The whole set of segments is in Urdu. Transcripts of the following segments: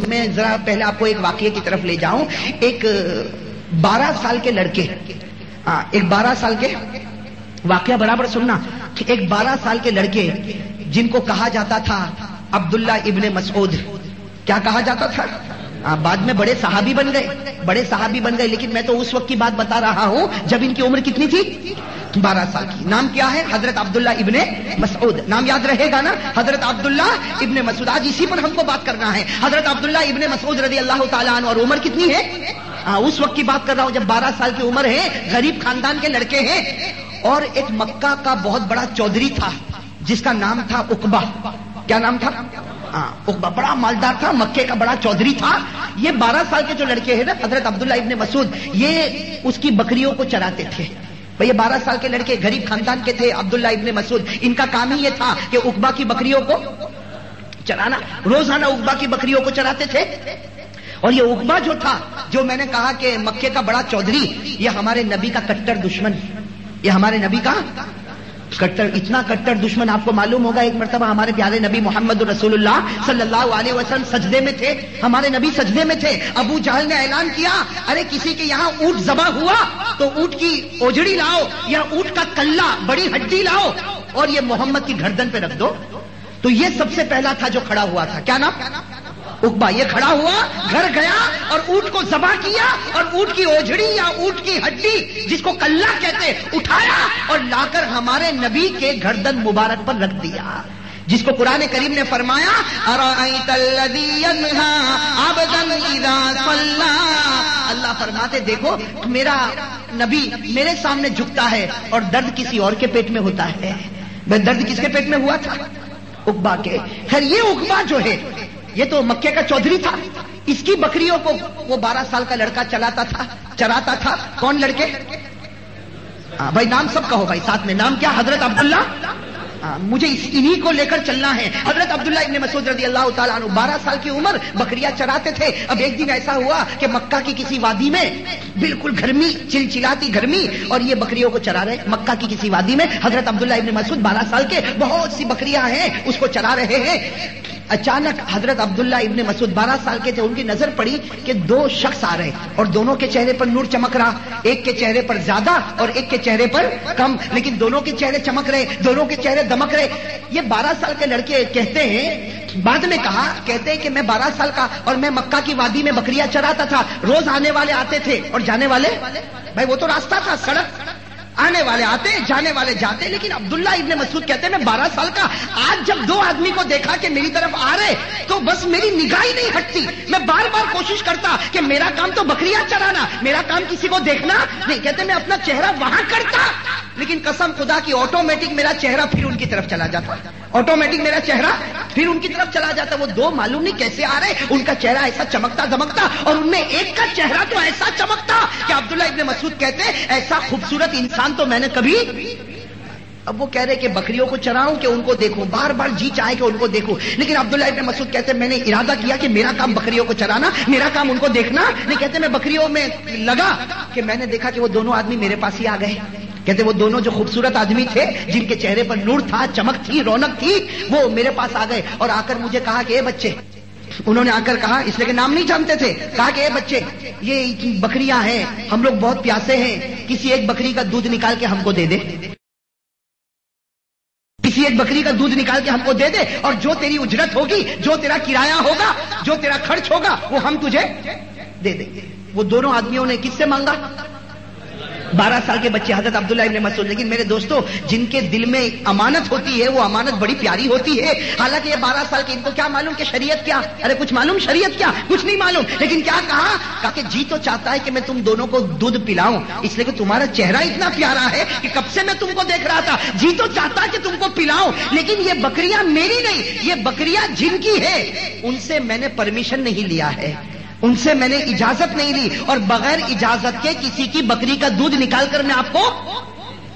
میں ذرا پہلے آپ کو ایک واقعے کی طرف لے جاؤں. ایک 12 سال کے لڑکے, ایک 12 سال کے واقعہ برابر سننا. ایک 12 سال کے لڑکے جن کو کہا جاتا تھا عبداللہ ابن مسعود. کیا کہا جاتا تھا؟ بعد میں بڑے صحابی بن گئے, لیکن میں تو اس وقت کی بات بتا رہا ہوں جب ان کی عمر کتنی تھی؟ 12 سال کی. نام کیا ہے؟ حضرت عبداللہ ابن مسعود. نام یاد رہے گا نا, حضرت عبداللہ ابن مسعود. آج اسی پر ہم کو بات کرنا ہے. حضرت عبداللہ ابن مسعود رضی اللہ تعالیٰ عنہ, اور عمر کتنی ہے؟ اس وقت کی بات کر رہا ہوں جب 12 سال کی عمر ہے, غریب خاندان کے لڑکے ہیں. اور ایک مکہ کا بہت بڑا چودھری تھا جس کا نام تھا عقبہ. کیا نام تھا؟ عقبہ بڑا مالدار تھا, مکے کا بڑا چودھری تھا. یہ 12 سال کے جو لڑکے ہیں نا, حضرت عبداللہ ابن مسعود, یہ اس کی بکریوں کو چراتے تھے. یہ 12 سال کے لڑکے غریب خاندان کے تھے. عبداللہ ابن مسعود, ان کا کام ہی یہ تھا کہ عقبہ کی بکریوں کو چرانا. روزانہ عقبہ کی بکریوں کو چراتے تھے. اور یہ عقبہ جو تھا, جو میں نے کہا کہ مکے کا بڑا چودھری, یہ ہمارے نبی کا کٹر دشمن. یہ ہمارے نبی کا کٹر, اتنا کٹر دشمن. آپ کو معلوم ہوگا ایک مرتبہ ہمارے پیارے نبی محمد رسول اللہ صلی اللہ علیہ وسلم سجدے میں تھے. ہمارے نبی سجدے میں تھے. ابو جہل نے اعلان کیا, ارے کسی کے یہاں اونٹ ذبح ہوا تو اونٹ کی اوجڑی لاؤ یا اونٹ کا کلہ, بڑی ہڈی لاؤ, اور یہ محمد کی گردن پہ رکھ دو. تو یہ سب سے پہلا تھا جو کھڑا ہوا تھا. کیا نام؟ عقبہ. یہ کھڑا ہوا, گھر گیا اور اونٹ کو ذبح کیا, اور اونٹ کی اوجڑی یا اونٹ کی ہڈی جس کو کلہ کہتے اٹھایا اور لا کر ہمارے نبی کے گردن مبارک پر رکھ دیا. جس کو قرآن کریم نے فرمایا, ارأیت الذی ینہا عبدا اذا صلی. اللہ فرماتے دیکھو میرا نبی میرے سامنے جھکتا ہے اور درد کسی اور کے پیٹ میں ہوتا ہے. درد کس کے پیٹ میں ہوا تھا؟ عقبہ کے. خیر یہ عقبہ جو ہے یہ تو مکے کا چودھری تھا. اس کی بکریوں کو وہ 12 سال کا لڑکا چراتا تھا. کون لڑکے؟ بھائی نام سب کہو بھائی ساتھ میں. نام کیا؟ حضرت عبداللہ. مجھے انہی کو لے کر چلنا ہے. حضرت عبداللہ ابن مسعود رضی اللہ تعالیٰ عنہ, 12 سال کی عمر, بکریاں چراتے تھے. اب ایک دن ایسا ہوا کہ مکہ کی کسی وادی میں بالکل گرمی, چلچلاتی گرمی, اور یہ بکریوں کو چرا رہے. مکہ کی کسی وادی میں حضرت عبداللہ ابن مسعود 12 سال کے, بہت سی بکریاں ہیں, اس کو چرا رہے ہیں. اچانک حضرت عبداللہ ابن مسعود 12 سال کے تھے, ان کی نظر پڑی کہ 2 شخص آ رہے, اور دونوں کے چہرے پر نور چمک رہا. ایک کے چہرے پر زیادہ اور ایک کے چہرے پر کم, لیکن دونوں کے چہرے چمک رہے, دونوں کے چہرے دمک رہے. یہ 12 سال کے لڑکے کہتے ہیں, بعد میں کہتے ہیں کہ میں 12 سال کا اور میں مکہ کی وادی میں بکریاں چراتا تھا. روز آنے والے آتے تھے اور جانے والے, بھائی وہ تو راستہ تھا, سڑک, آنے والے آتے جانے والے جاتے. لیکن عبداللہ ابن مسعود کہتے ہیں میں 12 سال کا, آج جب 2 آدمی کو دیکھا کہ میری طرف آ رہے تو بس میری نگاہ ہی نہیں ہٹتی. میں بار بار کوشش کرتا کہ میرا کام تو بکریاں چرانا, میرا کام کسی کو دیکھنا نہیں. کہتے میں اپنا چہرہ وہاں کرتا, لیکن قسم خدا کی آٹومیٹک میرا چہرہ پھر ان کی طرف چلا جاتا. آٹومیٹک میرا چہرہ پھر ان کی طرف چلا جاتا. وہ 2 معلوم نہیں کیسے آ رہے, ان کا چہرہ ایسا چمکتا دمکتا, اور ان میں ایک کا چہرہ تو ایسا چمکتا کہ عبداللہ ابن مسعود کہتے ایسا خوبصورت انسان تو میں نے کبھی. اب وہ کہہ رہے کہ بکریوں کو چراؤں کہ ان کو دیکھوں, بار بار جی چاہے کہ ان کو دیکھوں. لیکن عبداللہ ابن مسعود کہتے میں نے ارادہ کیا کہ میرا کام بکریوں کو چرانا, میرا کام ان کو دیکھنا نہیں. کہتے میں بکریوں میں لگا کہ میں نے دیکھا کہ وہ دونوں آدمی میرے پاس ہی آ گئے. کہتے وہ دونوں جو خوبصورت آدمی تھے, جن کے چہرے پر نور تھا, چمک تھی, رونق تھی, وہ میرے پاس آ گئے اور آ کر مجھے کہا کہ اے بچے, انہوں نے آ کر کہا, اس لیے کہ نام نہیں جانتے تھے, کہا کہ اے بچے یہ بکریاں ہیں, ہم لوگ بہت پیاسے ہیں, کسی ایک بکری کا دودھ نکال کے ہم کو دے دے, کسی ایک بکری کا دودھ نکال کے ہم کو دے دے, اور جو تیری اجرت ہوگی, جو تیرا کرایہ ہوگا, جو تیرا خرچ ہوگا, وہ ہم تجھے دے دیں گے. وہ دونوں آدمیوں نے کس سے مانگا؟ 12 سال کے بچے, حضرت عبداللہ ابن مسعود. لیکن میرے دوستوں, جن کے دل میں امانت ہوتی ہے وہ امانت بڑی پیاری ہوتی ہے. حالانکہ یہ 12 سال کے, ان کو کیا معلوم کہ شریعت کیا, ارے کچھ معلوم شریعت کیا, کچھ نہیں معلوم. لیکن کیا کہا کہ جی تو چاہتا ہے کہ میں تم دونوں کو دودھ پلاؤں, اس لیے کہ تمہارا چہرہ اتنا پیارا ہے کہ کب سے میں تم کو دیکھ رہا تھا. جی تو چاہتا ہے کہ تم کو پلاؤں, لیکن یہ بکریاں میری نہیں, یہ بکریاں جن کی ہے, ان سے میں نے پرمیشن نہیں لیا ہے, ان سے میں نے اجازت نہیں لی, اور بغیر اجازت کے کسی کی بکری کا دودھ نکال کر میں آپ کو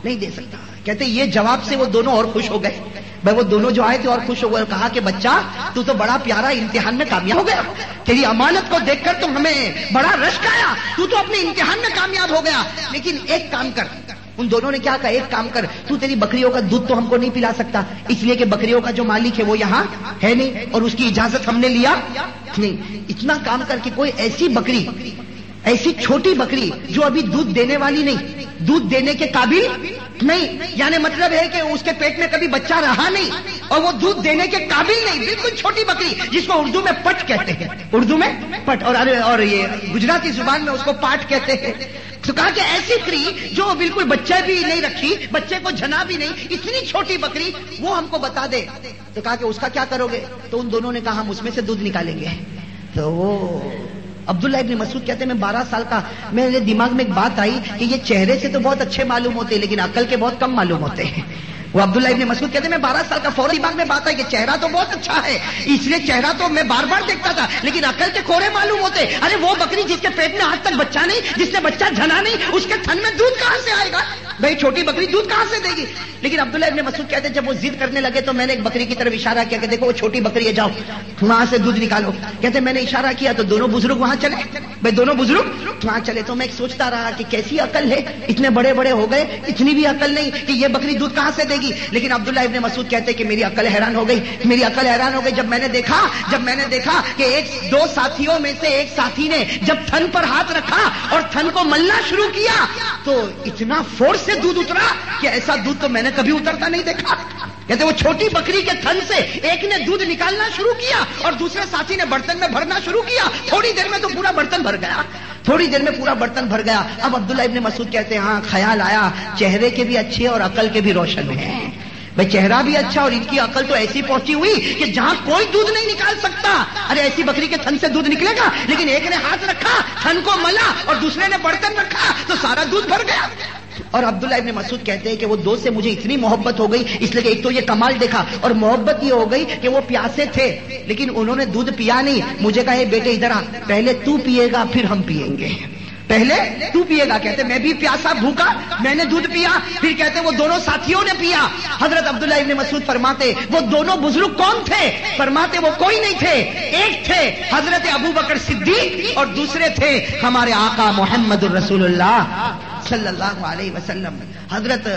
نہیں دے سکتا. کہتے یہ جواب سے وہ دونوں اور خوش ہو گئے. بھائی وہ دونوں جو آئے تھے اور خوش ہو گئے, کہا کہ بچہ تو بڑا پیارا امتحان میں کامیاب ہو گیا, تیری امانت کو دیکھ کر تو ہمیں بڑا رشک آیا, تو اپنے امتحان میں کامیاب ہو گیا. لیکن ایک کام کر. ان دونوں نے کیا کہا, ایک کام کر, تو تیری بکریوں کا دودھ تو ہم کو نہیں پلا سکتا, اس لیے کہ بکریوں کا جو مالک ہے وہ یہاں ہے نہیں, اور اس کی اجازت ہم نے لیا نہیں، اتنا کام کر کے کوئی ایسی بکری، ایسی چھوٹی بکری جو ابھی دودھ دینے والی نہیں، دودھ دینے کے قابل نہیں، یعنی مطلب ہے کہ اس کے پیٹ میں کبھی بچہ رہا نہیں اور وہ دودھ دینے کے قابل نہیں، بالکل چھوٹی بکری جس کو اردو میں پٹ کہتے ہیں، اردو میں پٹ، اور یہ گجراتی زبان میں اس کو پاٹ کہتے ہیں۔ تو کہا کہ ایسی بکری جو بالکل بچہ بھی نہیں رکھی، بچے کو جنا بھی نہیں، اتنی چھوٹی بکری وہ ہم کو بتا دے۔ تو کہا کہ اس کا کیا کرو گے؟ تو ان دونوں نے کہا ہم اس میں سے دودھ نکالیں گے۔ تو وہ عبداللہ ابن مسعود کہتے ہیں میں 12 سال کا، میرے دماغ میں ایک بات آئی کہ یہ چہرے سے تو بہت اچھے معلوم ہوتے ہیں لیکن عقل کے بہت کم معلوم ہوتے ہیں۔ وہ عبداللہ ابن مسعود کہتے ہیں میں 12 سال کا، فوری دماغ میں بات آئی کہ چہرہ تو بہت اچھا ہے، اس لیے چہرہ تو میں بار بار دیکھتا تھا لیکن عقل کے کھورے معلوم ہوتے۔ ارے وہ بکری جس کے پیٹ میں آج تک بچہ نہیں، جس نے بچہ جنا نہیں، اس کے تھن میں دودھ کہاں سے آئے گا؟ بھائی چھوٹی بکری دودھ کہاں سے دے گی؟ لیکن عبداللہ ابن مسعود کہتے ہیں جب وہ ضد کرنے لگے تو میں نے ایک بکری کی طرف اشارہ کیا کہ دیکھو وہ چھوٹی بکری ہے، جاؤ وہاں سے دودھ نکالو۔ کہتے ہیں میں نے اشارہ کیا تو دونوں بزرگ وہاں چلے، بھائی دونوں بزرگ وہاں چلے۔ تو میں ایک سوچتا رہا کہ کیسی عقل ہے، اتنے بڑے بڑے ہو گئے، اتنی بھی عقل نہیں کہ یہ بکری دودھ کہاں سے دے گی۔ لیکن عبداللہ ابن مسعود کہتے ہیں کہ میری عقل حیران ہو گئی، میری عقل حیران ہو گئی جب میں نے دیکھا کہ دو ساتھیوں میں سے ایک ساتھی نے جب تھن پر ہاتھ رکھا اور تھن کو ملنا شروع کیا تو اتنا فورس سے دودھ اترا کہ ایسا دودھ تو میں نے کبھی اترتا نہیں دیکھا۔ کہتے وہ چھوٹی بکری کے تھن سے ایک نے دودھ نکالنا شروع کیا اور دوسرے ساتھی نے برتن میں بھرنا شروع کیا، تھوڑی دیر میں تو پورا برتن بھر گیا، تھوڑی دیر میں پورا برتن بھر گیا۔ اب عبداللہ ابن مسعود کہتے ہیں ہاں خیال آیا چہرے کے بھی اچھے اور عقل کے بھی روشن ہیں، بھائی چہرہ بھی اچھا اور ان کی عقل تو ایسی پہنچی ہوئی کہ جہاں کوئی دودھ نہیں نکال سکتا۔ ارے ایسی بکری کے تھن سے دودھ نکلے گا، لیکن ایک نے ہاتھ رکھا تھن کو ملا اور دوسرے نے برتن رکھا تو سارا دودھ بھر گیا۔ اور عبداللہ ابن مسعود کہتے ہیں کہ وہ دو سے مجھے اتنی محبت ہو گئی، اس لیے کہ ایک تو یہ کمال دیکھا اور محبت یہ ہو گئی کہ وہ پیاسے تھے لیکن انہوں نے دودھ پیا نہیں، مجھے کہا اے بیٹے ادھر آ، پہلے تو پیے گا پھر ہم پیئیں گے، پہلے تو پیے گا۔ کہتے میں بھی پیاسا بھوکا، میں نے دودھ پیا، پھر کہتے وہ دونوں ساتھیوں نے پیا۔ حضرت عبداللہ ابن مسعود فرماتے وہ دونوں بزرگ کون تھے؟ فرماتے وہ کوئی نہیں تھے، ایک تھے حضرت ابو بکر صدیق اور دوسرے تھے ہمارے آقا محمد الرسول اللہ صلی اللہ علیہ وسلم۔ حضرت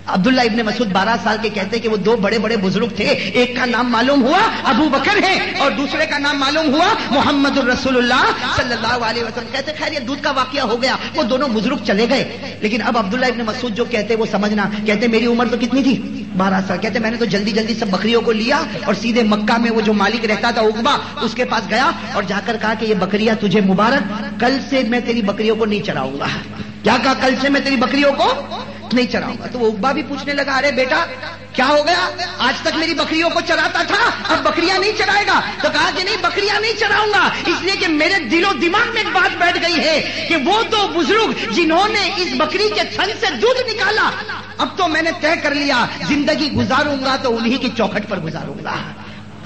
عبداللہ ابن مسعود 12 سال کے کہتے کہ وہ دو بڑے بڑے بزرگ تھے، ایک کا نام معلوم ہوا ابو بکر ہے اور دوسرے کا نام معلوم ہوا محمد الرسول اللہ صلی اللہ علیہ وسلم۔ کہتے خیر یہ دودھ کا واقعہ ہو گیا، وہ دونوں بزرگ چلے گئے، لیکن اب عبداللہ ابن مسعود جو کہتے وہ سمجھنا، کہتے میری عمر تو کتنی تھی؟ 12 سال۔ کہتے میں نے تو جلدی جلدی سب بکریوں کو لیا اور سیدھے مکہ میں وہ جو مالک رہتا تھا عقبہ اس کے پاس گیا اور جا کر کہا کہ یہ بکریاں تجھے مبارک، کل سے میں تیری بکریوں کو نہیں چراؤں گا۔ کیا کہا؟ کل سے میں تیری بکریوں کو نہیں چراؤں گا۔ تو وہ عقبہ بھی پوچھنے لگا ارے بیٹا کیا ہو گیا؟ آج تک میری بکریوں کو چراتا تھا، اب بکریاں نہیں چرائے گا؟ تو کہا کہ نہیں بکریاں نہیں چراؤں گا، اس لیے کہ میرے دل و دماغ میں ایک بات بیٹھ گئی ہے کہ وہ دو بزرگ جنہوں نے اس بکری کے تھن سے دودھ نکالا، اب تو میں نے طے کر لیا زندگی گزاروں گا تو انہی کی چوکھٹ پر گزاروں گا،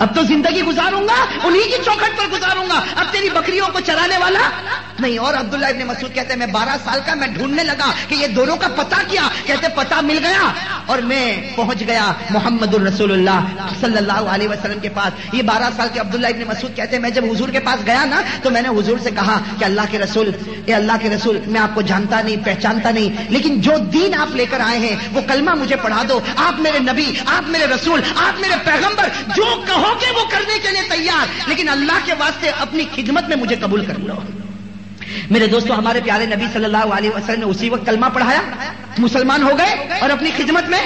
اب تو زندگی گزاروں گا انہی کی چوکھٹ پر گزاروں گا، اب تیری بکریوں کو چرانے والا نہیں۔ اور عبداللہ ابن مسعود کہتے ہیں میں 12 سال کا، میں ڈھونڈنے لگا کہ یہ دونوں کا پتہ کیا، کہتے پتہ مل گیا اور میں پہنچ گیا محمد الرسول اللہ صلی اللہ علیہ وسلم کے پاس۔ یہ 12 سال کے عبداللہ ابن مسعود کہتے ہیں میں جب حضور کے پاس گیا نا تو میں نے حضور سے کہا کہ اللہ کے رسول، اے اللہ کے رسول، میں آپ کو جانتا نہیں پہچانتا نہیں، لیکن جو دین آپ لے کر آئے ہیں وہ کلمہ مجھے پڑھا دو، آپ میرے نبی، آپ میرے رسول، آپ میرے پیغمبر، جو کہو کہ وہ کرنے کے لیے تیار، لیکن اللہ کے واسطے اپنی خدمت میں مجھے قبول کر لو۔ میرے دوستو ہمارے پیارے نبی صلی اللہ علیہ وسلم نے اسی وقت کلمہ پڑھایا، مسلمان ہو گئے اور اپنی خدمت میں،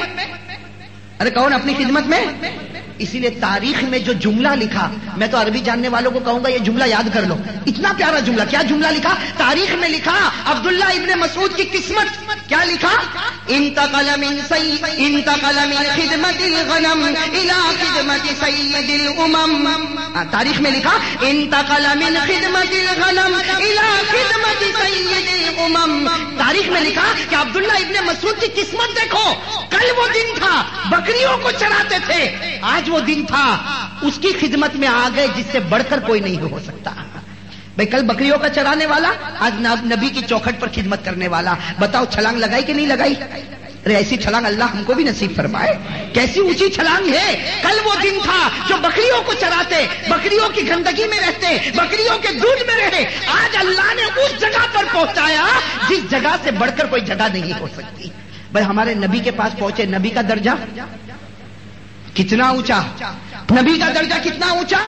ارے کون اپنی خدمت میں؟ اسی لیے تاریخ میں جو جملہ لکھا، میں تو عربی جاننے والوں کو کہوں گا یہ جملہ یاد کر لو، اتنا پیارا جملہ۔ کیا جملہ لکھا تاریخ میں؟ لکھا عبداللہ ابن مسعود کی قسمت کیا لکھا؟ انتقل من خدمت الغنم الى خدمت سید الامم۔ تاریخ میں لکھا انتقل من خدمت الغنم الى خدمت سید الامم۔ تاریخ میں لکھا کہ عبداللہ ابن مسعود کی قسمت دیکھو، کل وہ دن تھا بکریوں کو چراتے تھے، آج وہ دن تھا اس کی خدمت میں آ گئے جس سے بڑھ کر کوئی نہیں ہو سکتا۔ بھائی کل بکریوں کا چرانے والا، آج نبی کی چوکھٹ پر خدمت کرنے والا، بتاؤ چھلانگ لگائی کہ نہیں لگائی؟ ارے ایسی چھلانگ اللہ ہم کو بھی نصیب فرمائے، کیسی اونچی چھلانگ ہے۔ کل وہ دن تھا جو بکریوں کو چراتے، بکریوں کی گندگی میں رہتے، بکریوں کے دودھ میں رہتے، آج اللہ نے اس جگہ پر پہنچایا جس جگہ سے بڑھ کر کوئی جگہ نہیں ہو سکتی۔ بھائی ہمارے نبی کے پاس پہنچے، نبی کا درجہ کتنا اونچا، نبی کا درجہ کتنا اونچا۔